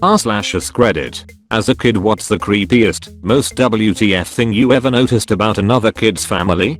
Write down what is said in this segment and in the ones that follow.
r/AskReddit. As a kid, what's the creepiest, most WTF thing you ever noticed about another kid's family?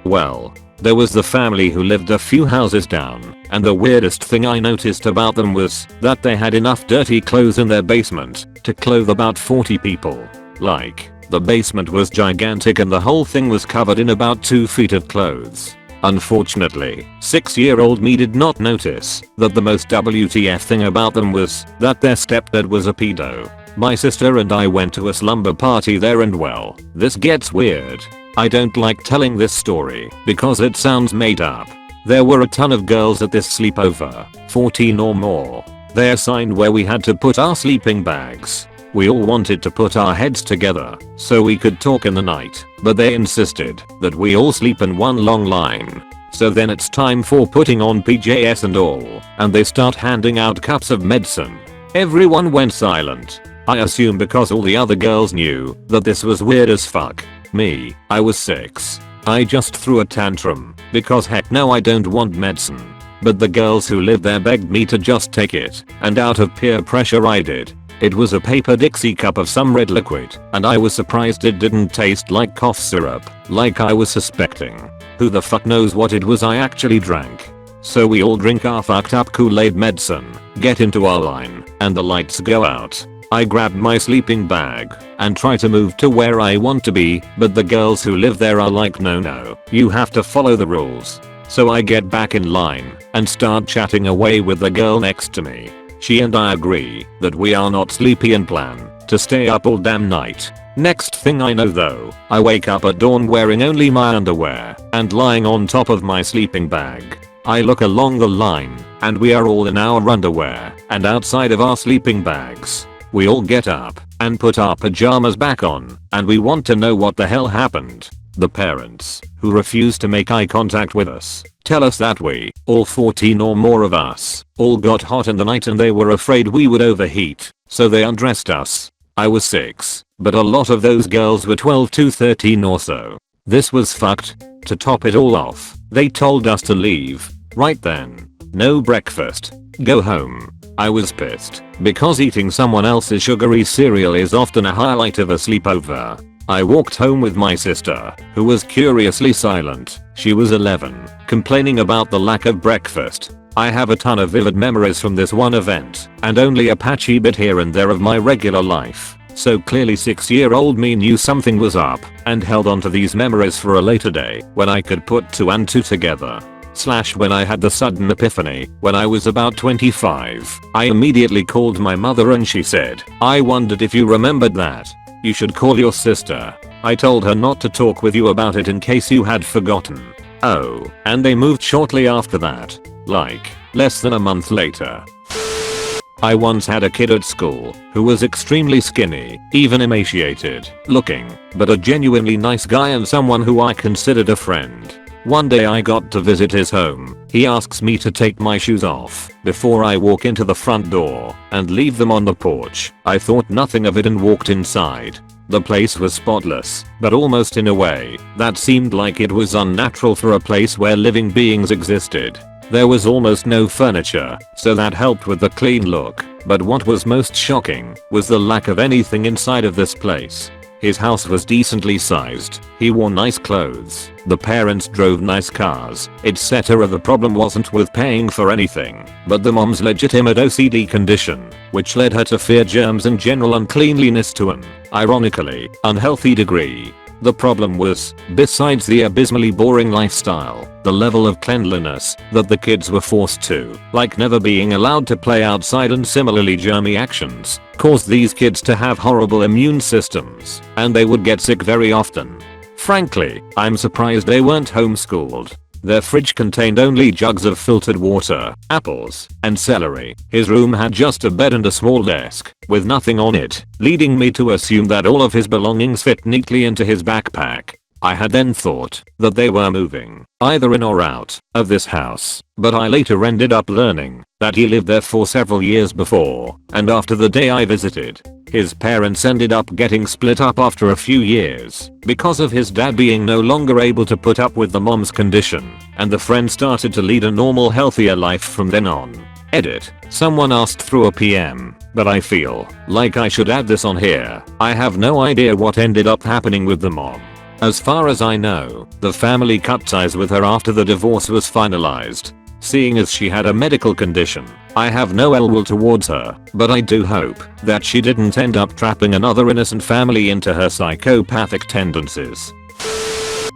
Well, there was the family who lived a few houses down, and the weirdest thing I noticed about them was that they had enough dirty clothes in their basement to clothe about 40 people. Like, the basement was gigantic and the whole thing was covered in about 2 feet of clothes. Unfortunately, 6-year-old me did not notice that the most WTF thing about them was that their stepdad was a pedo. My sister and I went to a slumber party there, and well, this gets weird. I don't like telling this story because it sounds made up. There were a ton of girls at this sleepover, 14 or more. They assigned where we had to put our sleeping bags. We all wanted to put our heads together so we could talk in the night, but they insisted that we all sleep in one long line. So then it's time for putting on PJs and all, and they start handing out cups of medicine. Everyone went silent. I assume because all the other girls knew that this was weird as fuck. Me, I was 6. I just threw a tantrum because heck no, I don't want medicine. But the girls who lived there begged me to just take it, and out of peer pressure I did. It was a paper Dixie cup of some red liquid, and I was surprised it didn't taste like cough syrup, like I was suspecting. Who the fuck knows what it was I actually drank? So we all drink our fucked up Kool-Aid medicine, get into our line, and the lights go out. I grab my sleeping bag and try to move to where I want to be, but the girls who live there are like, no, you have to follow the rules. So I get back in line and start chatting away with the girl next to me. She and I agree that we are not sleepy and plan to stay up all damn night. Next thing I know though, I wake up at dawn wearing only my underwear and lying on top of my sleeping bag. I look along the line and we are all in our underwear and outside of our sleeping bags. We all get up and put our pajamas back on, and we want to know what the hell happened. The parents, who refuse to make eye contact with us, tell us that we, all 14 or more of us, all got hot in the night and they were afraid we would overheat, so they undressed us. I was 6, but a lot of those girls were 12 to 13 or so. This was fucked. To top it all off, they told us to leave right then. No breakfast. Go home. I was pissed because eating someone else's sugary cereal is often a highlight of a sleepover. I walked home with my sister, who was curiously silent. She was 11, complaining about the lack of breakfast. I have a ton of vivid memories from this one event, and only a patchy bit here and there of my regular life. So clearly 6-year-old me knew something was up, and held on to these memories for a later day, when I could put 2 and 2 together. When I had the sudden epiphany, when I was about 25, I immediately called my mother and she said, I wondered if you remembered that. You should call your sister. I told her not to talk with you about it in case you had forgotten. Oh, and they moved shortly after that. Like, less than a month later. I once had a kid at school who was extremely skinny, even emaciated looking, but a genuinely nice guy and someone who I considered a friend. One day I got to visit his home. He asks me to take my shoes off before I walk into the front door and leave them on the porch. I thought nothing of it and walked inside. The place was spotless, but almost in a way that seemed like it was unnatural for a place where living beings existed. There was almost no furniture, so that helped with the clean look, but what was most shocking was the lack of anything inside of this place. His house was decently sized, he wore nice clothes, the parents drove nice cars, etc. The problem wasn't with paying for anything, but the mom's legitimate OCD condition, which led her to fear germs and general uncleanliness to an, ironically, unhealthy degree. The problem was, besides the abysmally boring lifestyle, the level of cleanliness that the kids were forced to, like never being allowed to play outside and similarly germy actions, caused these kids to have horrible immune systems, and they would get sick very often. Frankly, I'm surprised they weren't homeschooled. Their fridge contained only jugs of filtered water, apples, and celery. His room had just a bed and a small desk, with nothing on it, leading me to assume that all of his belongings fit neatly into his backpack. I had then thought that they were moving, either in or out, of this house, but I later ended up learning that he lived there for several years before, and after the day I visited. His parents ended up getting split up after a few years because of his dad being no longer able to put up with the mom's condition, and the friend started to lead a normal healthier life from then on. Edit. Someone asked through a PM, but I feel like I should add this on here. I have no idea what ended up happening with the mom. As far as I know, the family cut ties with her after the divorce was finalized. Seeing as she had a medical condition, I have no ill will towards her, but I do hope that she didn't end up trapping another innocent family into her psychopathic tendencies.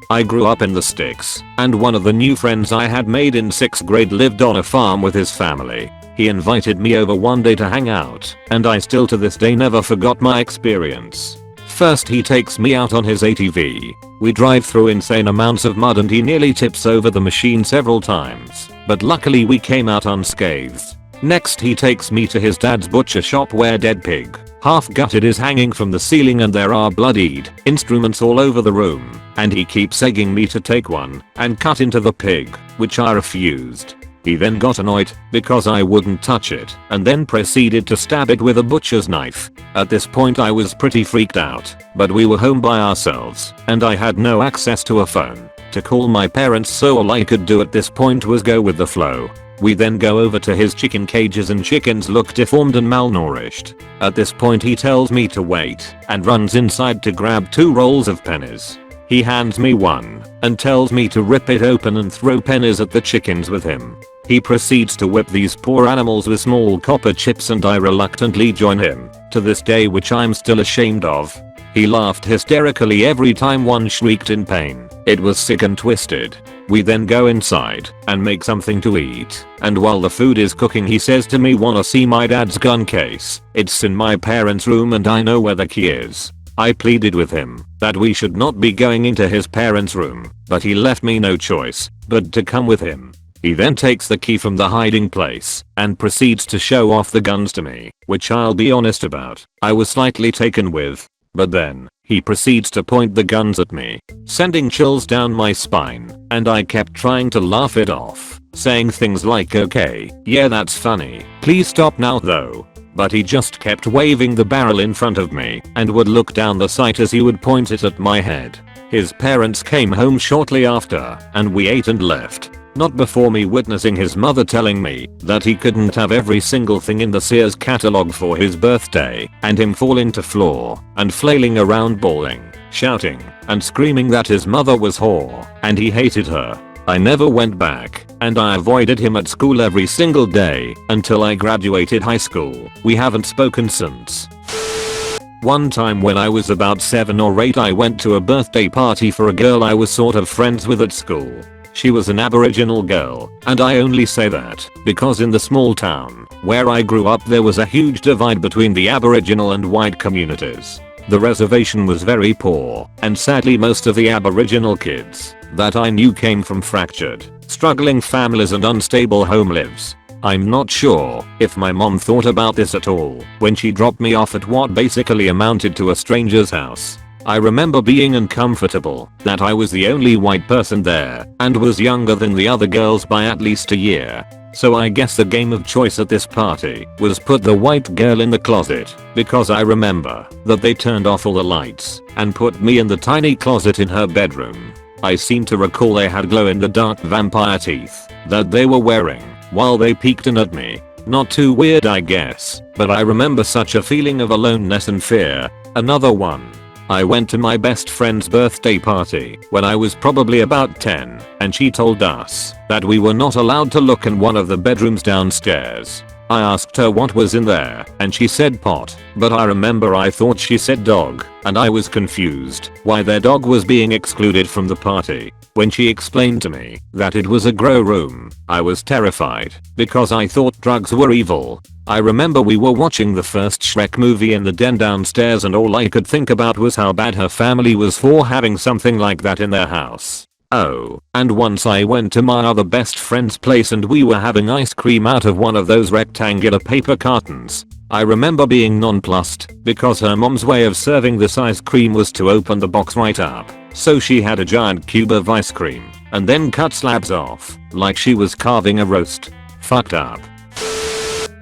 I grew up in the sticks, and one of the new friends I had made in 6th grade lived on a farm with his family. He invited me over one day to hang out, and I still to this day never forgot my experience. First he takes me out on his ATV. We drive through insane amounts of mud and he nearly tips over the machine several times, but luckily we came out unscathed. Next he takes me to his dad's butcher shop where dead pig, half gutted, is hanging from the ceiling and there are bloodied instruments all over the room, and he keeps egging me to take one and cut into the pig, which I refused. He then got annoyed because I wouldn't touch it and then proceeded to stab it with a butcher's knife. At this point I was pretty freaked out, but we were home by ourselves and I had no access to a phone to call my parents, so all I could do at this point was go with the flow. We then go over to his chicken cages and chickens look deformed and malnourished. At this point he tells me to wait and runs inside to grab 2 rolls of pennies. He hands me one and tells me to rip it open and throw pennies at the chickens with him. He proceeds to whip these poor animals with small copper chips and I reluctantly join him, to this day, which I'm still ashamed of. He laughed hysterically every time one shrieked in pain. It was sick and twisted. We then go inside and make something to eat, and while the food is cooking he says to me, "Wanna see my dad's gun case? It's in my parents' room and I know where the key is." I pleaded with him that we should not be going into his parents' room, but he left me no choice but to come with him. He then takes the key from the hiding place and proceeds to show off the guns to me, which I'll be honest about, I was slightly taken with. But then, he proceeds to point the guns at me, sending chills down my spine, and I kept trying to laugh it off, saying things like, "Okay, yeah, that's funny, please stop now though." But he just kept waving the barrel in front of me and would look down the sight as he would point it at my head. His parents came home shortly after and we ate and left. Not before me witnessing his mother telling me that he couldn't have every single thing in the Sears catalog for his birthday, and him falling to floor and flailing around bawling, shouting and screaming that his mother was whore and he hated her. I never went back and I avoided him at school every single day until I graduated high school. We haven't spoken since. One time when I was about 7 or 8 I went to a birthday party for a girl I was sort of friends with at school. She was an Aboriginal girl, and I only say that because in the small town where I grew up there was a huge divide between the Aboriginal and white communities. The reservation was very poor, and sadly most of the Aboriginal kids that I knew came from fractured, struggling families and unstable home lives. I'm not sure if my mom thought about this at all when she dropped me off at what basically amounted to a stranger's house. I remember being uncomfortable that I was the only white person there and was younger than the other girls by at least a year. So I guess the game of choice at this party was put the white girl in the closet, because I remember that they turned off all the lights and put me in the tiny closet in her bedroom. I seem to recall they had glow-in-the-dark vampire teeth that they were wearing while they peeked in at me. Not too weird I guess, but I remember such a feeling of aloneness and fear. Another one. I went to my best friend's birthday party when I was probably about 10, and she told us that we were not allowed to look in one of the bedrooms downstairs. I asked her what was in there and she said pot, but I remember I thought she said dog and I was confused why their dog was being excluded from the party. When she explained to me that it was a grow room, I was terrified because I thought drugs were evil. I remember we were watching the first Shrek movie in the den downstairs and all I could think about was how bad her family was for having something like that in their house. Oh, and once I went to my other best friend's place and we were having ice cream out of one of those rectangular paper cartons. I remember being nonplussed because her mom's way of serving this ice cream was to open the box right up. So she had a giant cube of ice cream and then cut slabs off like she was carving a roast. Fucked up.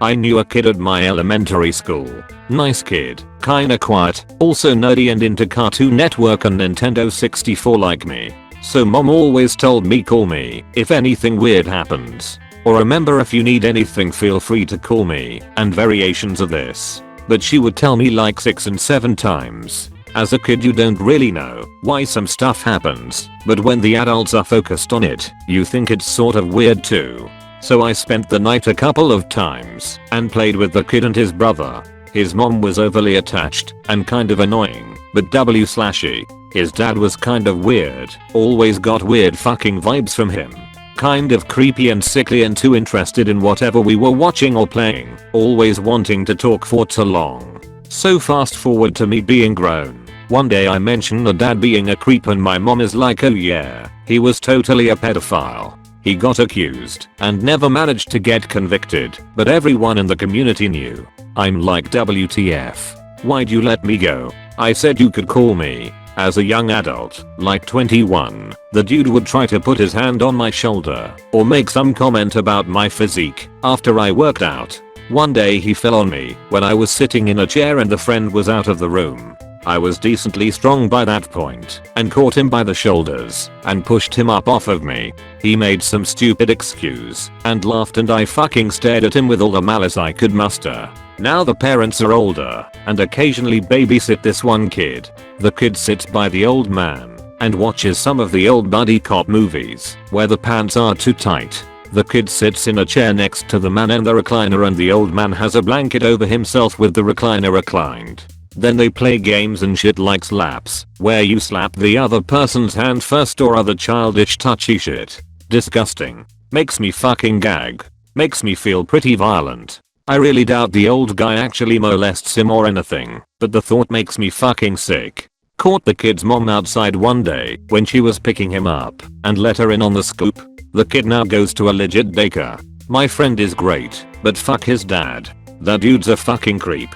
I knew a kid at my elementary school. Nice kid, kinda quiet, also nerdy and into Cartoon Network and Nintendo 64 like me. So mom always told me call me if anything weird happens. or remember if you need anything feel free to call me, and variations of this. But she would tell me like 6 and 7 times. As a kid you don't really know why some stuff happens, but when the adults are focused on it, you think it's sort of weird too. So I spent the night a couple of times and played with the kid and his brother. His mom was overly attached and kind of annoying, but w/y. His dad was kind of weird, always got weird fucking vibes from him. Kind of creepy and sickly and too interested in whatever we were watching or playing, always wanting to talk for too long. So fast forward to me being grown. One day I mentioned the dad being a creep and my mom is like, oh yeah, he was totally a pedophile. He got accused and never managed to get convicted, but everyone in the community knew. I'm like, WTF? Why'd you let me go? I said you could call me. As a young adult, like 21, the dude would try to put his hand on my shoulder or make some comment about my physique after I worked out. One day he fell on me when I was sitting in a chair and the friend was out of the room. I was decently strong by that point and caught him by the shoulders and pushed him up off of me. He made some stupid excuse and laughed and I fucking stared at him with all the malice I could muster. Now the parents are older and occasionally babysit this one kid. The kid sits by the old man and watches some of the old buddy cop movies where the pants are too tight. The kid sits in a chair next to the man in the recliner and the old man has a blanket over himself with the recliner reclined. Then they play games and shit like slaps, where you slap the other person's hand first or other childish touchy shit. Disgusting. Makes me fucking gag. Makes me feel pretty violent. I really doubt the old guy actually molests him or anything, but the thought makes me fucking sick. Caught the kid's mom outside one day when she was picking him up and let her in on the scoop. The kid now goes to a legit daycare. My friend is great, but fuck his dad. That dude's a fucking creep.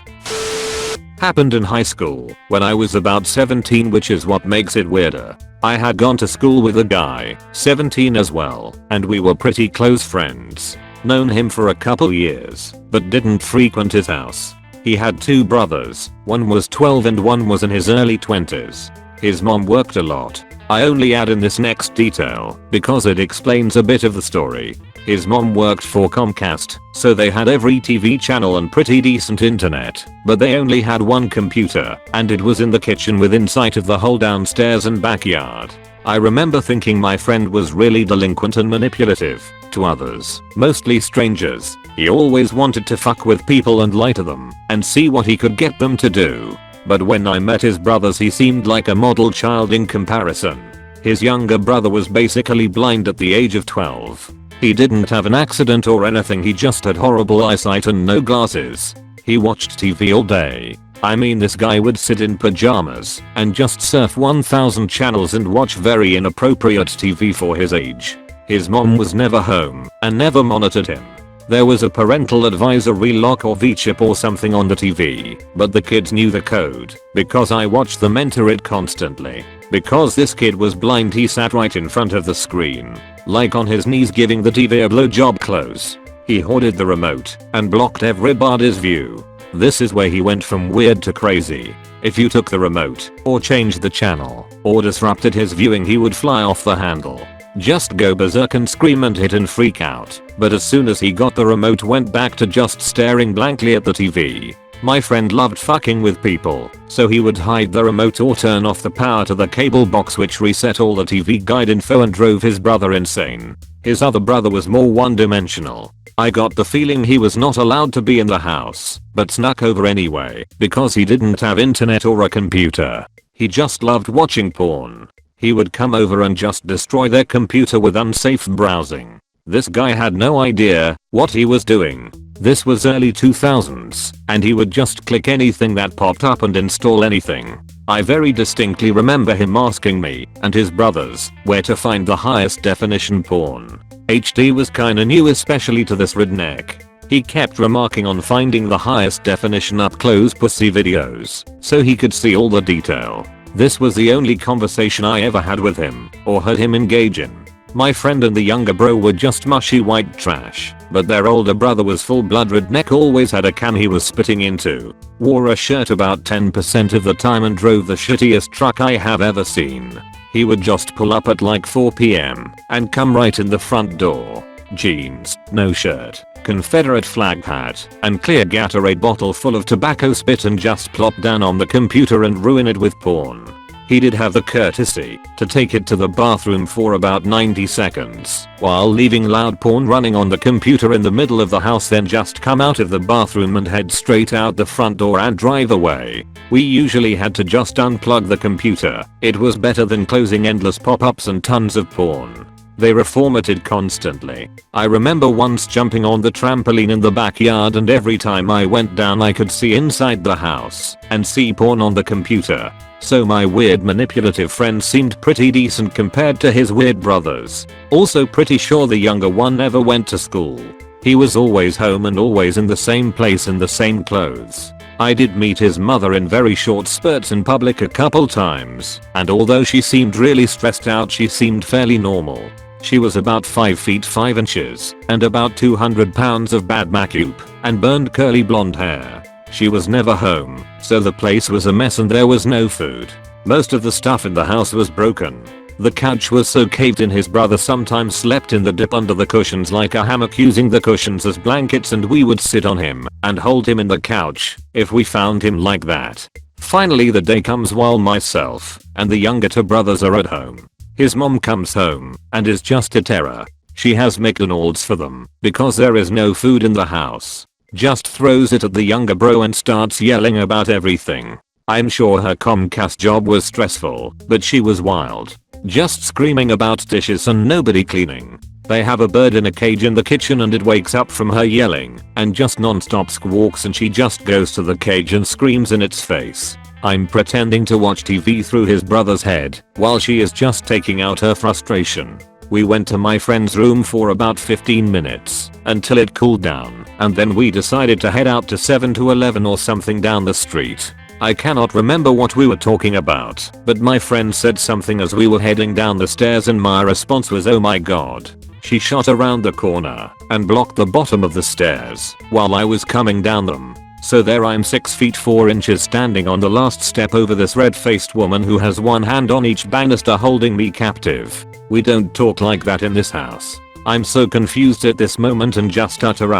Happened in high school when I was about 17, which is what makes it weirder. I had gone to school with a guy, 17 as well, and we were pretty close friends. Known him for a couple years, but didn't frequent his house. He had 2 brothers, one was 12 and one was in his early 20s. His mom worked a lot. I only add in this next detail because it explains a bit of the story. His mom worked for Comcast, so they had every TV channel and pretty decent internet, but they only had one computer, and it was in the kitchen within sight of the whole downstairs and backyard. I remember thinking my friend was really delinquent and manipulative to others, mostly strangers. He always wanted to fuck with people and lie to them and see what he could get them to do. But when I met his brothers he seemed like a model child in comparison. His younger brother was basically blind at the age of 12. He didn't have an accident or anything, he just had horrible eyesight and no glasses. He watched TV all day. I mean, this guy would sit in pajamas and just surf 1000 channels and watch very inappropriate TV for his age. His mom was never home and never monitored him. There was a parental advisory lock or V-chip or something on the TV, but the kids knew the code because I watched them enter it constantly. Because this kid was blind he sat right in front of the screen, like on his knees giving the TV a blowjob close. He hoarded the remote and blocked everybody's view. This is where he went from weird to crazy. If you took the remote or changed the channel or disrupted his viewing he would fly off the handle. Just go berserk and scream and hit and freak out. But as soon as he got the remote went back to just staring blankly at the TV. My friend loved fucking with people, so he would hide the remote or turn off the power to the cable box, which reset all the TV guide info and drove his brother insane. His other brother was more one-dimensional. I got the feeling he was not allowed to be in the house, but snuck over anyway because he didn't have internet or a computer. He just loved watching porn. He would come over and just destroy their computer with unsafe browsing. This guy had no idea what he was doing. This was early 2000s, and he would just click anything that popped up and install anything. I very distinctly remember him asking me and his brothers where to find the highest definition porn. HD was kinda new, especially to this redneck. He kept remarking on finding the highest definition up close pussy videos so he could see all the detail. This was the only conversation I ever had with him or heard him engage in. My friend and the younger bro were just mushy white trash, but their older brother was full-blood redneck, always had a can he was spitting into, wore a shirt about 10% of the time and drove the shittiest truck I have ever seen. He would just pull up at like 4 PM and come right in the front door. jeans, no shirt, Confederate flag hat, and clear Gatorade bottle full of tobacco spit and just plop down on the computer and ruin it with porn. He did have the courtesy to take it to the bathroom for about 90 seconds while leaving loud porn running on the computer in the middle of the house, then just come out of the bathroom and head straight out the front door and drive away. We usually had to just unplug the computer. It was better than closing endless pop-ups and tons of porn. They reformatted constantly. I remember once jumping on the trampoline in the backyard, and every time I went down I could see inside the house and see porn on the computer. So my weird manipulative friend seemed pretty decent compared to his weird brothers. Also pretty sure the younger one never went to school. He was always home and always in the same place in the same clothes. I did meet his mother in very short spurts in public a couple times, and although she seemed really stressed out, she seemed fairly normal. She was about 5 feet 5 inches and about 200 pounds of bad makeup and burned curly blonde hair. She was never home, so the place was a mess and there was no food. Most of the stuff in the house was broken. The couch was so caved in his brother sometimes slept in the dip under the cushions like a hammock, using the cushions as blankets, and we would sit on him and hold him in the couch if we found him like that. Finally the day comes while myself and the younger two brothers are at home. His mom comes home and is just a terror. She has McDonald's for them because there is no food in the house. Just throws it at the younger bro and starts yelling about everything. I'm sure her Comcast job was stressful, but she was wild. Just screaming about dishes and nobody cleaning. They have a bird in a cage in the kitchen and it wakes up from her yelling and just non-stop squawks, and she just goes to the cage and screams in its face. I'm pretending to watch TV through his brother's head while she is just taking out her frustration. We went to my friend's room for about 15 minutes until it cooled down, and then we decided to head out to 7-Eleven or something down the street. I cannot remember what we were talking about, but my friend said something as we were heading down the stairs and my response was, oh my god. She shot around the corner and blocked the bottom of the stairs while I was coming down them. So there I'm 6 feet 4 inches standing on the last step over this red-faced woman who has one hand on each banister holding me captive. We don't talk like that in this house. I'm so confused at this moment and just utter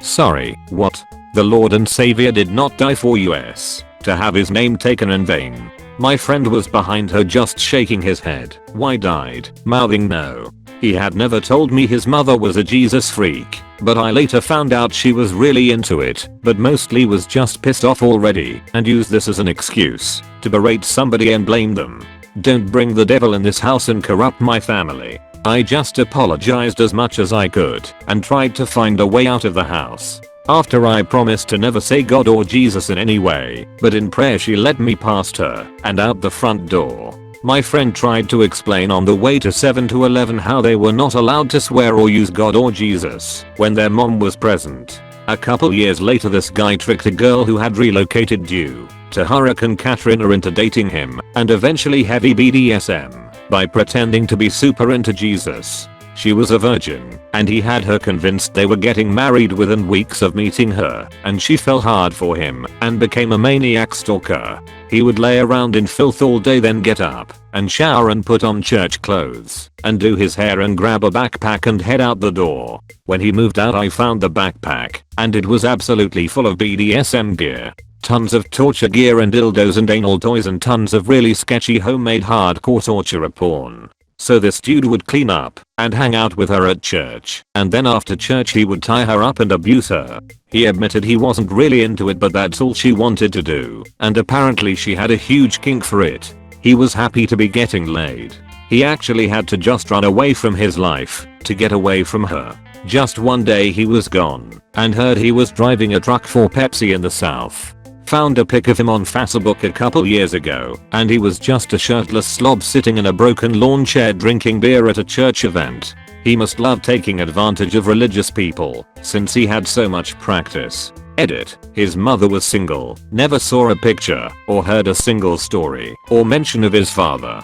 sorry, what? The Lord and Savior did not die for us to have his name taken in vain. My friend was behind her just shaking his head, wide-eyed, mouthing no. He had never told me his mother was a Jesus freak, but I later found out she was really into it, but mostly was just pissed off already and used this as an excuse to berate somebody and blame them. Don't bring the devil in this house and corrupt my family. I just apologized as much as I could and tried to find a way out of the house. After I promised to never say God or Jesus in any way, but in prayer she led me past her and out the front door. My friend tried to explain on the way to 7-Eleven how they were not allowed to swear or use God or Jesus when their mom was present. A couple years later this guy tricked a girl who had relocated due to Hurricane Katrina into dating him, and eventually heavy BDSM, by pretending to be super into Jesus. She was a virgin, and he had her convinced they were getting married within weeks of meeting her, and she fell hard for him and became a maniac stalker. He would lay around in filth all day, then get up and shower and put on church clothes and do his hair and grab a backpack and head out the door. When he moved out I found the backpack, and it was absolutely full of BDSM gear. Tons of torture gear and dildos and anal toys and tons of really sketchy homemade hardcore torture porn. So this dude would clean up and hang out with her at church, and then after church he would tie her up and abuse her. He admitted he wasn't really into it, but that's all she wanted to do, and apparently she had a huge kink for it. He was happy to be getting laid. He actually had to just run away from his life to get away from her. Just one day he was gone and heard he was driving a truck for Pepsi in the South. Found a pic of him on Facebook a couple years ago, and he was just a shirtless slob sitting in a broken lawn chair drinking beer at a church event. He must love taking advantage of religious people, since he had so much practice. Edit. His mother was single, never saw a picture, or heard a single story, or mention of his father.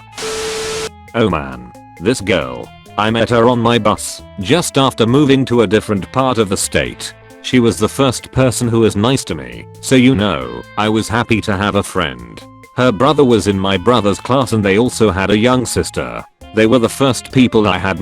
Oh man. This girl. I met her on my bus, just after moving to a different part of the state. She was the first person who was nice to me, so you know, I was happy to have a friend. Her brother was in my brother's class and they also had a young sister. They were the first people I had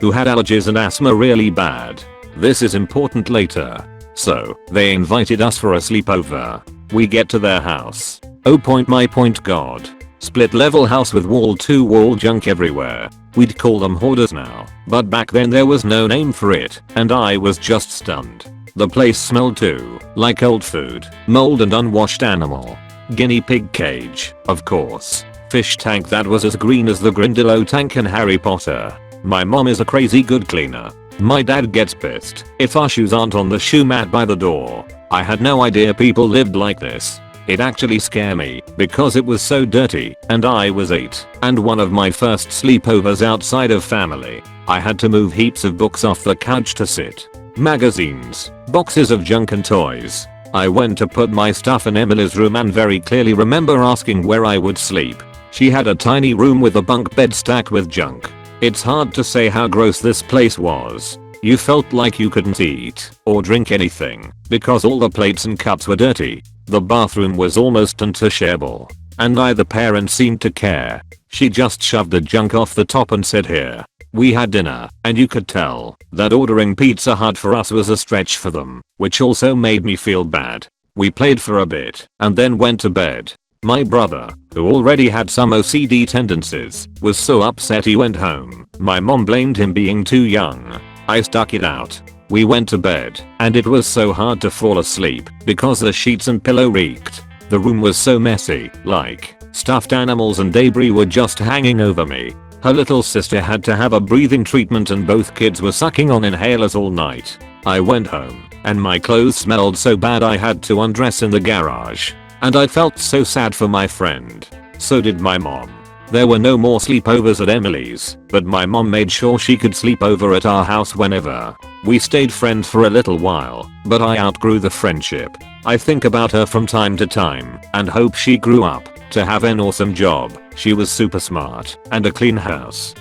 who who had allergies and asthma really bad. This is important later. So, they invited us for a sleepover. We get to their house. Oh my point god. Split level house with wall-to-wall junk everywhere. We'd call them hoarders now, but back then there was no name for it, and I was just stunned. The place smelled too, like old food, mold and unwashed animal. Guinea pig cage, of course. Fish tank that was as green as the Grindylow tank in Harry Potter. My mom is a crazy good cleaner. My dad gets pissed if our shoes aren't on the shoe mat by the door. I had no idea people lived like this. It actually scared me because it was so dirty and I was 8 and one of my first sleepovers outside of family. I had to move heaps of books off the couch to sit. Magazines, boxes of junk and toys. I went to put my stuff in Emily's room and very clearly remember asking where I would sleep. She had a tiny room with a bunk bed stacked with junk. It's hard to say how gross this place was. You felt like you couldn't eat or drink anything because all the plates and cups were dirty. The bathroom was almost untouchable, and neither parent seemed to care. She just shoved the junk off the top and said here. We had dinner, and you could tell that ordering Pizza Hut for us was a stretch for them, which also made me feel bad. We played for a bit, and then went to bed. My brother, who already had some OCD tendencies, was so upset he went home. My mom blamed him being too young. I stuck it out. We went to bed, and it was so hard to fall asleep because the sheets and pillow reeked. The room was so messy, like stuffed animals and debris were just hanging over me. Her little sister had to have a breathing treatment and both kids were sucking on inhalers all night. I went home, and my clothes smelled so bad I had to undress in the garage. And I felt so sad for my friend. So did my mom. There were no more sleepovers at Emily's, but my mom made sure she could sleep over at our house whenever. We stayed friends for a little while, but I outgrew the friendship. I think about her from time to time and hope she grew up to have an awesome job. She was super smart and a clean house.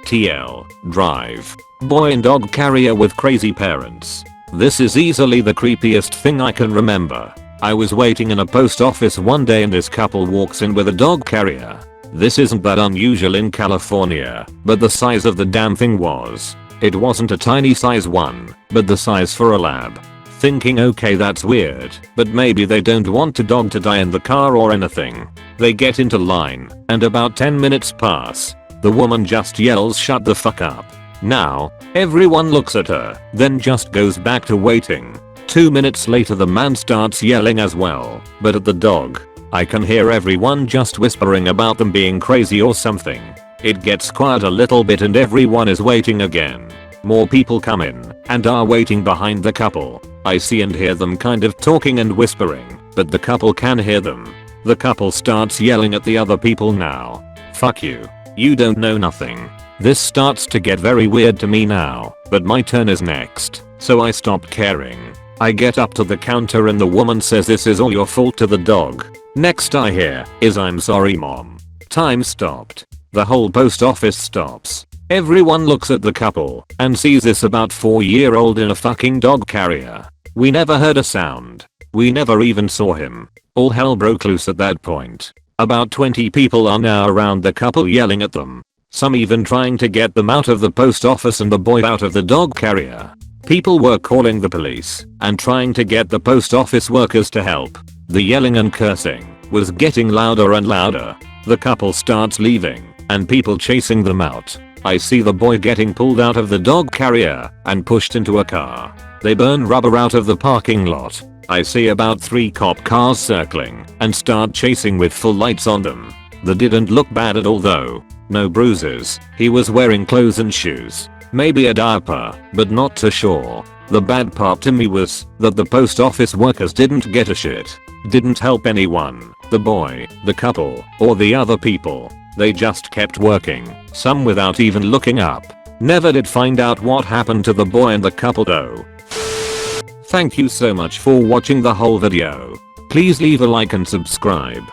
TL. Drive. Boy and dog carrier with crazy parents. This is easily the creepiest thing I can remember. I was waiting in a post office one day and this couple walks in with a dog carrier. This isn't that unusual in California, but the size of the damn thing was. It wasn't a tiny size one, but the size for a lab. Thinking okay that's weird, but maybe they don't want a dog to die in the car or anything. They get into line, and about 10 minutes pass. The woman just yells shut the fuck up. Now, everyone looks at her, then just goes back to waiting. 2 minutes later the man starts yelling as well, but at the dog. I can hear everyone just whispering about them being crazy or something. It gets quiet a little bit and everyone is waiting again. More people come in and are waiting behind the couple. I see and hear them kind of talking and whispering, but the couple can hear them. The couple starts yelling at the other people now. Fuck you. You don't know nothing. This starts to get very weird to me now, but my turn is next, so I stop caring. I get up to the counter and the woman says this is all your fault to the dog. Next I hear is I'm sorry mom. Time stopped. The whole post office stops. Everyone looks at the couple and sees this about 4-year-old in a fucking dog carrier. We never heard a sound. We never even saw him. All hell broke loose at that point. About 20 people are now around the couple yelling at them. Some even trying to get them out of the post office and the boy out of the dog carrier. People were calling the police and trying to get the post office workers to help. The yelling and cursing was getting louder and louder. The couple starts leaving and people chasing them out. I see the boy getting pulled out of the dog carrier and pushed into a car. They burn rubber out of the parking lot. I see about 3 cop cars circling and start chasing with full lights on them. They didn't look bad at all though. No bruises. He was wearing clothes and shoes. Maybe a diaper, but not too sure. The bad part to me was that the post office workers didn't get a shit. Didn't help anyone. The boy, the couple, or the other people. They just kept working, some without even looking up. Never did find out what happened to the boy and the couple though. Thank you so much for watching the whole video. Please leave a like and subscribe.